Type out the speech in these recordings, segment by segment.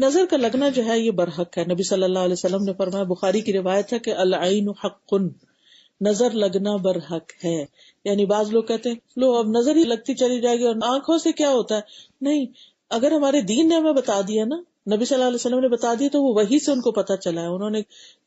نظر کا لگنا جو ہے یہ برحق ہے. نبی صلی اللہ علیہ وسلم نے فرمایا، بخاری کی روایت ہے کہ العین حق، نظر لگنا برحق ہے. یعنی بعض لوگ کہتے ہیں لو اب نظر ہی لگتی چلی جائے گی اور آنکھوں سے کیا ہوتا ہے. نہیں، اگر ہمارے دین نے ہمیں بتا دیا نا، نبی صلی اللہ علیہ وسلم نے بتا دی، تو وہ وہی سے ان کو پتا چلا ہے. انہوں نے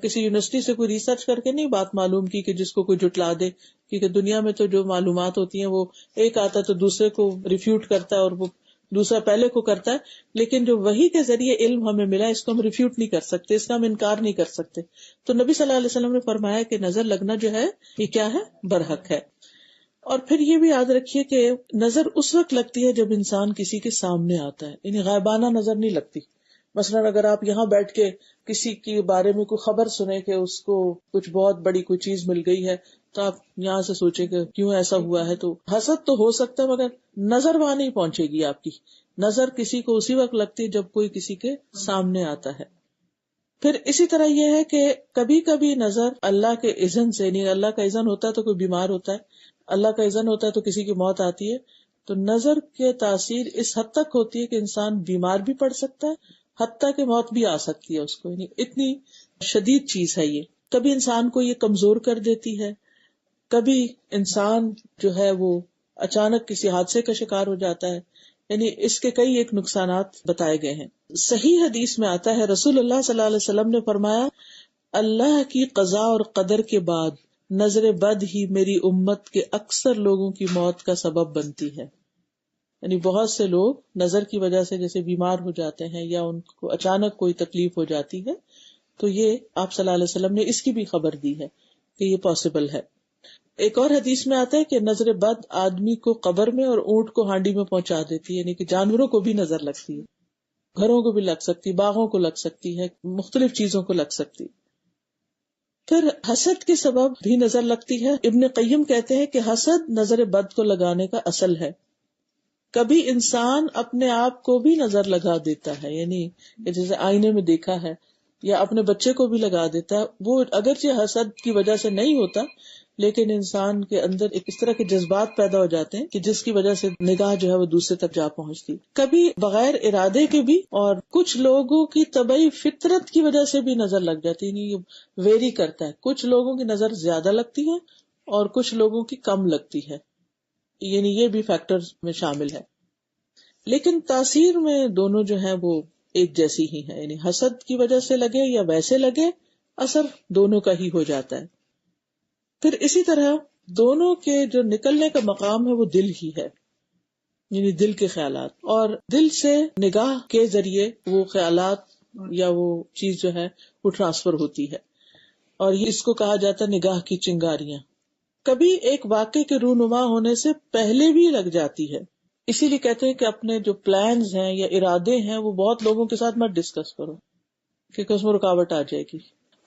کسی یونیورسٹی سے کوئی ریسرچ کر کے نہیں بات معلوم کی کہ جس کو کوئی جھٹلا دے، کیونکہ دنیا میں تو جو معلومات ہوتی ہیں وہ ایک آتا ہے تو دوسرے کو ریفیوٹ کرتا ہے اور وہ دوسرا پہلے کو کرتا ہے. لیکن جو وحی کے ذریعے علم ہمیں ملا، اس کو ہم ریفیوٹ نہیں کر سکتے، اس کا ہم انکار نہیں کر سکتے. تو نبی صلی اللہ علیہ وسلم نے فرمایا کہ نظر لگنا جو ہے یہ کیا ہے؟ برحق ہے. اور پھر یہ بھی یاد رکھیے کہ نظر اس وقت لگتی ہے جب انسان کسی کے سامنے آتا ہے، یعنی غائبانہ نظر نہیں لگتی. مثلاً اگر آپ یہاں بیٹھ کے کسی کے بارے میں کوئی خبر سنیں کہ اس کو کچھ بہت بڑی کوئی چیز مل گئی ہے، تو آپ یہاں سے سوچیں کہ کیوں ایسا ہوا ہے، تو حسد تو ہو سکتا ہے مگر نظر وہاں نہیں پہنچے گی. آپ کی نظر کسی کو اسی وقت لگتی ہے جب کوئی کسی کے سامنے آتا ہے. پھر اسی طرح یہ ہے کہ کبھی کبھی نظر اللہ کے اذن سے، نہیں اللہ کا اذن ہوتا ہے تو کوئی بیمار ہوتا ہے، اللہ کا اذن ہوتا ہے تو کسی کی موت آتی ہے. تو نظر کے تاثیر اس حد تک ہوتی ہے کہ انسان بیمار بھی پڑ سکتا ہے، حتیٰ کہ موت بھی آ سکتی ہے اس کو. یعنی اتنی شدید چیز ہے یہ. کبھی انسان کو یہ کمزور کر دیتی ہے، کبھی انسان جو ہے وہ اچانک کسی حادثے کا شکار ہو جاتا ہے. یعنی اس کے کئی ایک نقصانات بتائے گئے ہیں. صحیح حدیث میں آتا ہے، رسول اللہ صلی اللہ علیہ وسلم نے فرمایا، اللہ کی قضاء اور قدر کے بعد نظر بد ہی میری امت کے اکثر لوگوں کی موت کا سبب بنتی ہے. یعنی بہت سے لوگ نظر کی وجہ سے جیسے بیمار ہو جاتے ہیں یا ان کو اچانک کوئی تکلیف ہو جاتی ہے، تو یہ آپ صلی اللہ علیہ وسلم نے اس کی بھی خبر دی ہے کہ یہ پاسبل ہے. ایک اور حدیث میں آتا ہے کہ نظر بد آدمی کو قبر میں اور اونٹ کو ہانڈی میں پہنچا دیتی ہے. یعنی کہ جانوروں کو بھی نظر لگتی ہے، گھروں کو بھی لگ سکتی، باغوں کو لگ سکتی ہے، مختلف چیزوں کو لگ سکتی. پھر حسد کے سبب بھی نظر لگتی ہے. ابن قیم کہتے ہیں کہ حسد نظر بد کو لگانے کا اصل ہے. کبھی انسان اپنے آپ کو بھی نظر لگا دیتا ہے، یعنی جیسے آئینے میں دیکھا ہے، یا اپنے بچے کو بھی لگا دیتا ہے. وہ اگرچہ حسد کی وجہ سے نہیں ہوتا، لیکن انسان کے اندر ایک اس طرح کے جذبات پیدا ہو جاتے ہیں کہ جس کی وجہ سے نگاہ جو ہے وہ دوسرے تک جا پہنچتی. کبھی بغیر ارادے کے بھی، اور کچھ لوگوں کی طبعی فطرت کی وجہ سے بھی نظر لگ جاتی ہے. یہ ویری کرتا ہے، کچھ لوگوں کی نظر زیادہ لگتی ہے اور کچھ لوگوں کی کم لگتی ہے. یعنی یہ بھی فیکٹرز میں شامل ہے. لیکن تاثیر میں دونوں جو ہیں وہ ایک جیسی ہی ہے. یعنی حسد کی وجہ سے لگے یا ویسے لگے، اثر دونوں کا ہی ہو جاتا ہے. پھر اسی طرح دونوں کے جو نکلنے کا مقام ہے وہ دل ہی ہے، یعنی دل کے خیالات، اور دل سے نگاہ کے ذریعے وہ خیالات یا وہ چیز جو ہے وہ ٹرانسفر ہوتی ہے. اور اس کو کہا جاتا ہے نگاہ کی چنگاریاں. کبھی ایک واقعے کے رونما ہونے سے پہلے بھی لگ جاتی ہے. اسی لیے کہتے ہیں کہ اپنے جو پلانز ہیں یا ارادے ہیں وہ بہت لوگوں کے ساتھ مت ڈسکس کرو، کیونکہ اس میں رکاوٹ آ جائے گی.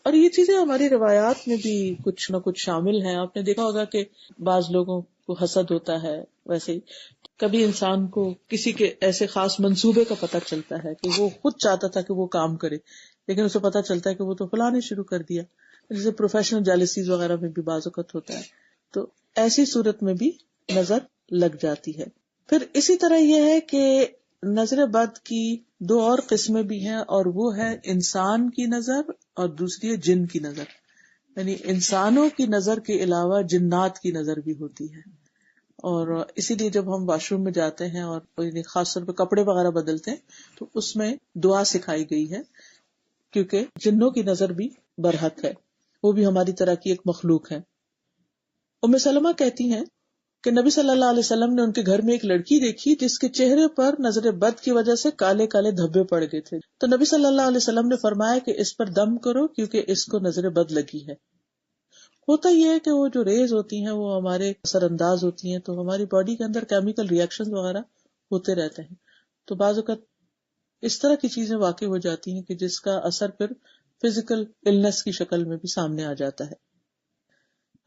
اور یہ چیزیں ہماری روایات میں بھی کچھ نہ کچھ شامل ہیں. آپ نے دیکھا ہوگا کہ بعض لوگوں کو حسد ہوتا ہے. ویسے ہی کبھی انسان کو کسی کے ایسے خاص منصوبے کا پتہ چلتا ہے کہ وہ خود چاہتا تھا کہ وہ کام کرے، لیکن اسے پتہ چلتا ہے کہ وہ تو فلاں نے شروع کر دیا. جیسے پروفیشنل جیلسیز وغیرہ میں بھی بعض اوقات ہوتا ہے. تو ایسی صورت میں بھی نظر لگ جاتی ہے. پھر اسی طرح یہ ہے کہ نظر بد کی دو اور قسمیں بھی ہیں، اور وہ ہے انسان کی نظر اور دوسری ہے جن کی نظر. یعنی انسانوں کی نظر کے علاوہ جنات کی نظر بھی ہوتی ہے. اور اسی لیے جب ہم واش روم میں جاتے ہیں اور خاص طور پہ کپڑے وغیرہ بدلتے ہیں تو اس میں دعا سکھائی گئی ہے، کیونکہ جنوں کی نظر بھی برحق ہے، وہ بھی ہماری طرح کی ایک مخلوق ہے. ام سلمہ کہتی ہیں کہ نبی صلی اللہ علیہ وسلم نے ان کے گھر میں ایک لڑکی دیکھی جس کے چہرے پر نظر بد کی وجہ سے کالے کالے دھبے پڑ گئے تھے. تو نبی صلی اللہ علیہ وسلم نے فرمایا کہ اس پر دم کرو کیونکہ اس کو نظر بد لگی ہے. ہوتا یہ ہے کہ وہ جو ریز ہوتی ہیں وہ ہمارے اثر انداز ہوتی ہیں، تو ہماری باڈی کے اندر کیمیکل ریئیکشن وغیرہ ہوتے رہتے ہیں. تو بعض اوقات اس طرح کی چیزیں واقع ہو جاتی ہیں کہ جس کا اثر پھر فزیکل النس کی شکل میں بھی سامنے آ جاتا ہے.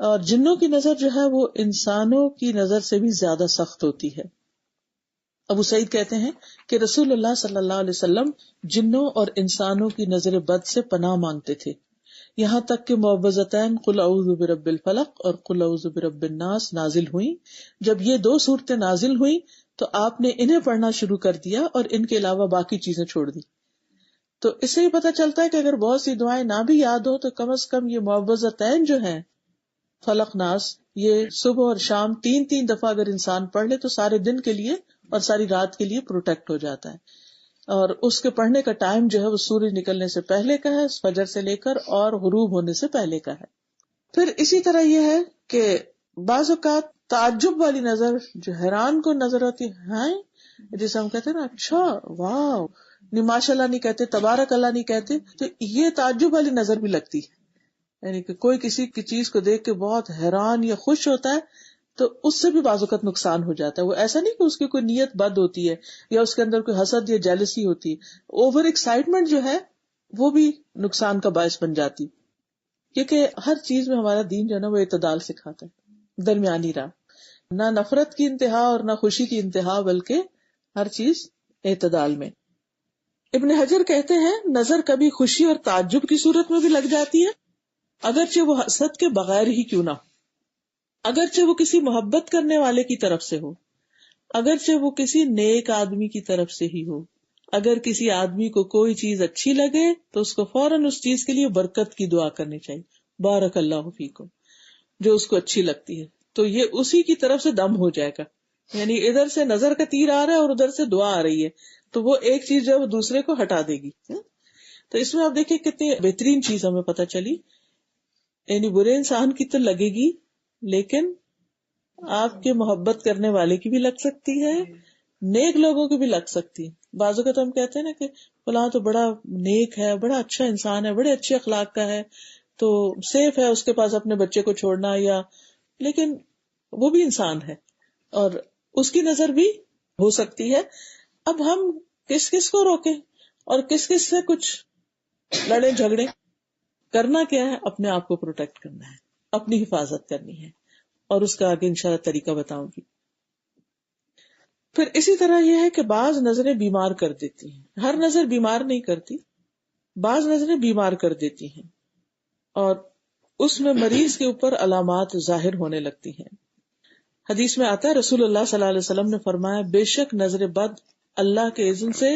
اور جنوں کی نظر جو ہے وہ انسانوں کی نظر سے بھی زیادہ سخت ہوتی ہے. ابو سعید کہتے ہیں کہ رسول اللہ صلی اللہ علیہ وسلم جنوں اور انسانوں کی نظر بد سے پناہ مانگتے تھے، یہاں تک کہ معوذتین قل اعوذ برب الفلق اور قل اعوذ برب الناس نازل ہوئیں. جب یہ دو صورتیں نازل ہوئیں تو آپ نے انہیں پڑھنا شروع کر دیا اور ان کے علاوہ باقی چیزیں چھوڑ دی. تو اس سے یہ پتہ چلتا ہے کہ اگر بہت سی دعائیں نہ بھی یاد ہو تو کم از کم یہ معوذتین جو ہیں فلق ناس، یہ صبح اور شام 3 دفعہ اگر انسان پڑھ لے تو سارے دن کے لیے اور ساری رات کے لیے پروٹیکٹ ہو جاتا ہے. اور اس کے پڑھنے کا ٹائم جو ہے وہ سورج نکلنے سے پہلے کا ہے، فجر سے لے کر اور غروب ہونے سے پہلے کا ہے. پھر اسی طرح یہ ہے کہ بعض اوقات تعجب والی نظر جو حیران کو نظر آتی ہے، جسے ہم کہتے ہیں نا اچھا واو، ماشاء اللہ نہیں کہتے، تبارک اللہ نہیں کہتے، تو یہ تعجب والی نظر بھی لگتی ہے. یعنی کہ کوئی کسی کی چیز کو دیکھ کے بہت حیران یا خوش ہوتا ہے تو اس سے بھی بعض اوقات نقصان ہو جاتا ہے. وہ ایسا نہیں کہ اس کی کوئی نیت بد ہوتی ہے یا اس کے اندر کوئی حسد یا جیلسی ہوتی ہے، اوور ایکسائٹمنٹ جو ہے وہ بھی نقصان کا باعث بن جاتی، کیونکہ ہر چیز میں ہمارا دین جو ہے نا وہ اعتدال سکھاتا ہے، درمیانی راہ، نہ نفرت کی انتہا اور نہ خوشی کی انتہا، بلکہ ہر چیز اعتدال میں. ابن حجر کہتے ہیں نظر کبھی خوشی اور تعجب کی صورت میں بھی لگ جاتی ہے، اگرچہ وہ حسد کے بغیر ہی کیوں نہ ہو، اگرچہ وہ کسی محبت کرنے والے کی طرف سے ہو، اگرچہ وہ کسی نیک آدمی کی طرف سے ہی ہو. اگر کسی آدمی کو کوئی چیز اچھی لگے تو اس کو فوراً اس چیز کے لیے برکت کی دعا کرنی چاہیے، بارک اللہ فیکم، جو اس کو اچھی لگتی ہے تو یہ اسی کی طرف سے دم ہو جائے گا. یعنی ادھر سے نظر کا تیر آ رہا ہے اور ادھر سے دعا آ رہی ہے تو وہ ایک چیز جو ہے وہ دوسرے کو ہٹا دے گی. تو اس میں آپ دیکھیں کتنی بہترین چیز ہمیں پتہ چلی. یعنی برے انسان کی تو لگے گی، لیکن آپ کے محبت کرنے والے کی بھی لگ سکتی ہے، نیک لوگوں کی بھی لگ سکتی ہے. بعضوں کا تو ہم کہتے ہیں نا کہ فلاں تو بڑا نیک ہے، بڑا اچھا انسان ہے، بڑے اچھے اخلاق کا ہے، تو سیف ہے اس کے پاس اپنے بچے کو چھوڑنا، یا لیکن وہ بھی انسان ہے اور اس کی نظر بھی ہو سکتی ہے. اب ہم کس کس کو روکیں اور کس کس سے کچھ لڑے جھگڑے؟ کرنا کیا ہے؟ اپنے آپ کو پروٹیکٹ کرنا ہے، اپنی حفاظت کرنی ہے، اور اس کا آگے انشاءاللہ طریقہ بتاؤں گی. پھر اسی طرح یہ ہے کہ بعض نظریں بیمار کر دیتی ہیں، ہر نظر بیمار نہیں کرتی، بعض نظریں بیمار کر دیتی ہیں اور اس میں مریض کے اوپر علامات ظاہر ہونے لگتی ہیں. حدیث میں آتا ہے رسول اللہ صلی اللہ علیہ وسلم نے فرمایا بے شک نظر بد اللہ کے اذن سے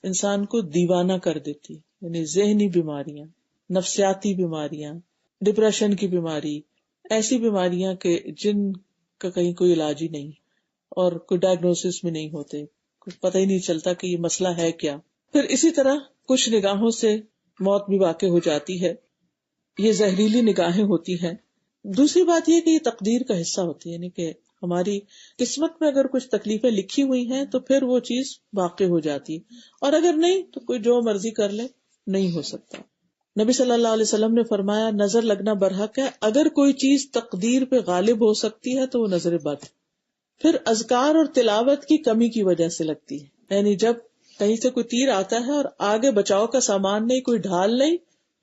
انسان کو دیوانہ کر دیتی، یعنی ذہنی بیماریاں، نفسیاتی بیماریاں، ڈپریشن کی بیماری، ایسی بیماریاں کہ جن کا کہیں کوئی علاج ہی نہیں اور کوئی ڈائگنوسس میں نہیں ہوتے، کچھ پتہ ہی نہیں چلتا کہ یہ مسئلہ ہے کیا. پھر اسی طرح کچھ نگاہوں سے موت بھی واقع ہو جاتی ہے، یہ زہریلی نگاہیں ہوتی ہیں. دوسری بات یہ کہ یہ تقدیر کا حصہ ہوتی ہے، یعنی کہ ہماری قسمت میں اگر کچھ تکلیفیں لکھی ہوئی ہیں تو پھر وہ چیز واقع ہو جاتی ہے، اور اگر نہیں تو کوئی جو مرضی کر لے، نہیں ہو سکتا. نبی صلی اللہ علیہ وسلم نے فرمایا نظر لگنا برحق ہے، اگر کوئی چیز تقدیر پہ غالب ہو سکتی ہے تو وہ نظر بد. پھر اذکار اور تلاوت کی کمی کی وجہ سے لگتی ہے، یعنی جب کہیں سے کوئی تیر آتا ہے اور آگے بچاؤ کا سامان نہیں، کوئی ڈھال نہیں،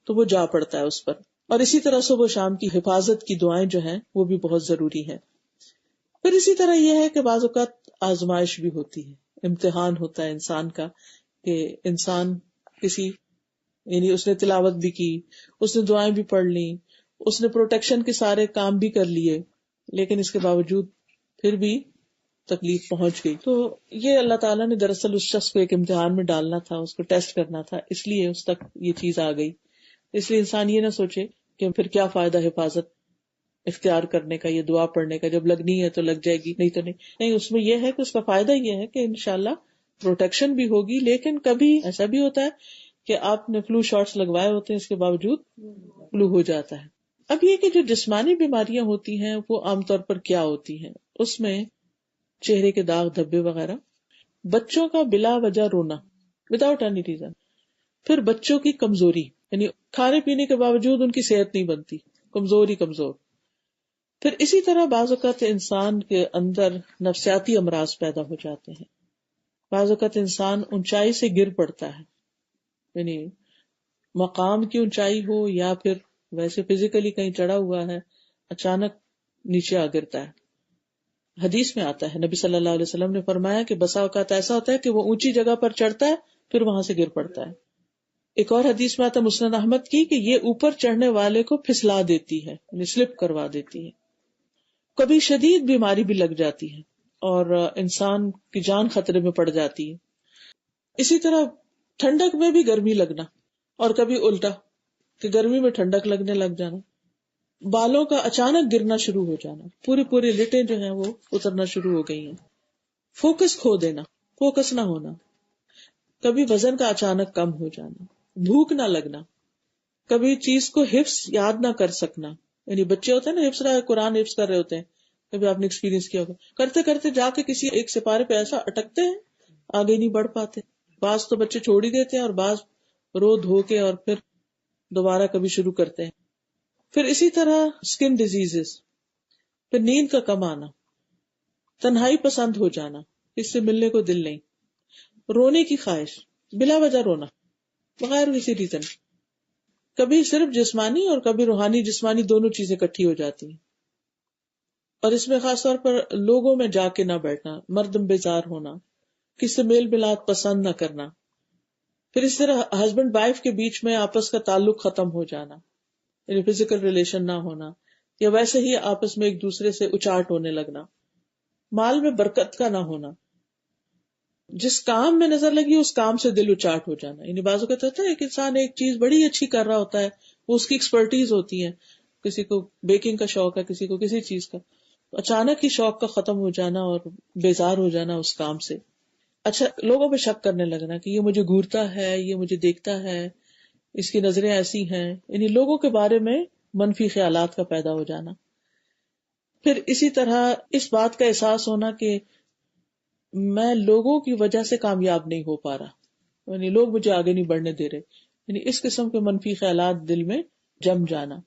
تو وہ جا پڑتا ہے اس پر. اور اسی طرح صبح و شام کی حفاظت کی دعائیں جو ہیں وہ بھی بہت ضروری ہیں. پھر اسی طرح یہ ہے کہ بعض اوقات آزمائش بھی ہوتی ہے، امتحان ہوتا ہے انسان کا، کہ انسان کسی، یعنی اس نے تلاوت بھی کی، اس نے دعائیں بھی پڑھ لی، اس نے پروٹیکشن کے سارے کام بھی کر لیے، لیکن اس کے باوجود پھر بھی تکلیف پہنچ گئی. تو یہ اللہ تعالیٰ نے دراصل اس شخص کو ایک امتحان میں ڈالنا تھا، اس کو ٹیسٹ کرنا تھا، اس لیے اس تک یہ چیز آ گئی. اس لیے انسان یہ نہ سوچے کہ پھر کیا فائدہ حفاظت اختیار کرنے کا، یہ دعا پڑھنے کا، جب لگنی ہے تو لگ جائے گی، نہیں تو نہیں. اس میں یہ ہے کہ اس کا فائدہ یہ ہے کہ انشاءاللہ پروٹیکشن بھی ہوگی. لیکن کبھی ایسا بھی ہوتا ہے کہ آپ نے فلو شاٹس لگوائے ہوتے ہیں، اس کے باوجود فلو ہو جاتا ہے. اب یہ کہ جو جسمانی بیماریاں ہوتی ہیں وہ عام طور پر کیا ہوتی ہیں، اس میں چہرے کے داغ دھبے وغیرہ، بچوں کا بلا وجہ رونا وداؤٹ اینی ریزن، پھر بچوں کی کمزوری، یعنی کھانے پینے کے باوجود ان کی صحت نہیں بنتی، کمزور ہی کمزور. پھر اسی طرح بعض اوقات انسان کے اندر نفسیاتی امراض پیدا ہو جاتے ہیں. بعض اوقات انسان اونچائی سے گر پڑتا ہے، یعنی مقام کی اونچائی ہو یا پھر ویسے فزیکلی کہیں چڑھا ہوا ہے، اچانک نیچے آ گرتا ہے. حدیث میں آتا ہے نبی صلی اللہ علیہ وسلم نے فرمایا کہ بسا اوقات ایسا ہوتا ہے کہ وہ اونچی جگہ پر چڑھتا ہے پھر وہاں سے گر پڑتا ہے. ایک اور حدیث میں آتا ہے مسند احمد کی کہ یہ اوپر چڑھنے والے کو پھسلا دیتی ہے، یعنی سلپ کروا دیتی ہے. کبھی شدید بیماری بھی لگ جاتی ہے اور انسان کی جان خطرے میں پڑ جاتی ہے. اسی طرح ٹھنڈک میں بھی گرمی لگنا، اور کبھی الٹا کہ گرمی میں ٹھنڈک لگنے لگ جانا، بالوں کا اچانک گرنا شروع ہو جانا، پوری پوری لٹیں جو ہیں وہ اترنا شروع ہو گئی ہیں، فوکس کھو دینا، فوکس نہ ہونا، کبھی وزن کا اچانک کم ہو جانا، بھوک نہ لگنا، کبھی چیز کو حفظ یاد نہ کر سکنا، یعنی بچے ہوتے ہیں نا حفظ رہا قرآن حفظ کر رہے ہوتے ہیں، کبھی آپ نے ایکسپیرینس کیا ہوگا، کرتے کرتے جا کے کسی ایک سپارے پہ ایسا اٹکتے ہیں آگے نہیں بڑھ پاتے، بعض تو بچے چھوڑ ہی دیتے ہیں اور بعض رو دھو کے اور پھر دوبارہ کبھی شروع کرتے ہیں. پھر اسی طرح اسکن ڈیزیز، پھر نیند کا کم آنا، تنہائی پسند ہو جانا، اس سے ملنے کو دل نہیں، رونے کی خواہش، بلا وجہ رونا بغیر کسی ریزن، کبھی صرف جسمانی اور کبھی روحانی جسمانی دونوں چیزیں اکٹھی ہو جاتی ہیں. اور اس میں خاص طور پر لوگوں میں جا کے نہ بیٹھنا، مردم بیزار ہونا، کسی سے میل ملاپ پسند نہ کرنا. پھر اس طرح ہسبینڈ وائف کے بیچ میں آپس کا تعلق ختم ہو جانا، یعنی فزیکل ریلیشن نہ ہونا، یا ویسے ہی آپس میں ایک دوسرے سے اچاٹ ہونے لگنا. مال میں برکت کا نہ ہونا، جس کام میں نظر لگی اس کام سے دل اچاٹ ہو جانا. یعنی بعض اوقات ہوتا ہے ایک انسان ایک چیز بڑی اچھی کر رہا ہوتا ہے، وہ اس کی ایکسپرٹیز ہوتی ہے، کسی کو بیکنگ کا شوق ہے، کسی کو کسی چیز کا، اچانک ہی شوق کا ختم ہو جانا اور بیزار ہو جانا اس کام سے. اچھا، لوگوں پہ شک کرنے لگنا کہ یہ مجھے گھورتا ہے، یہ مجھے دیکھتا ہے، اس کی نظریں ایسی ہیں، یعنی لوگوں کے بارے میں منفی خیالات کا پیدا ہو جانا. پھر اسی طرح اس بات کا احساس ہونا کہ میں لوگوں کی وجہ سے کامیاب نہیں ہو پا رہا، یعنی لوگ مجھے آگے نہیں بڑھنے دے رہے، یعنی اس قسم کے منفی خیالات دل میں جم جانا.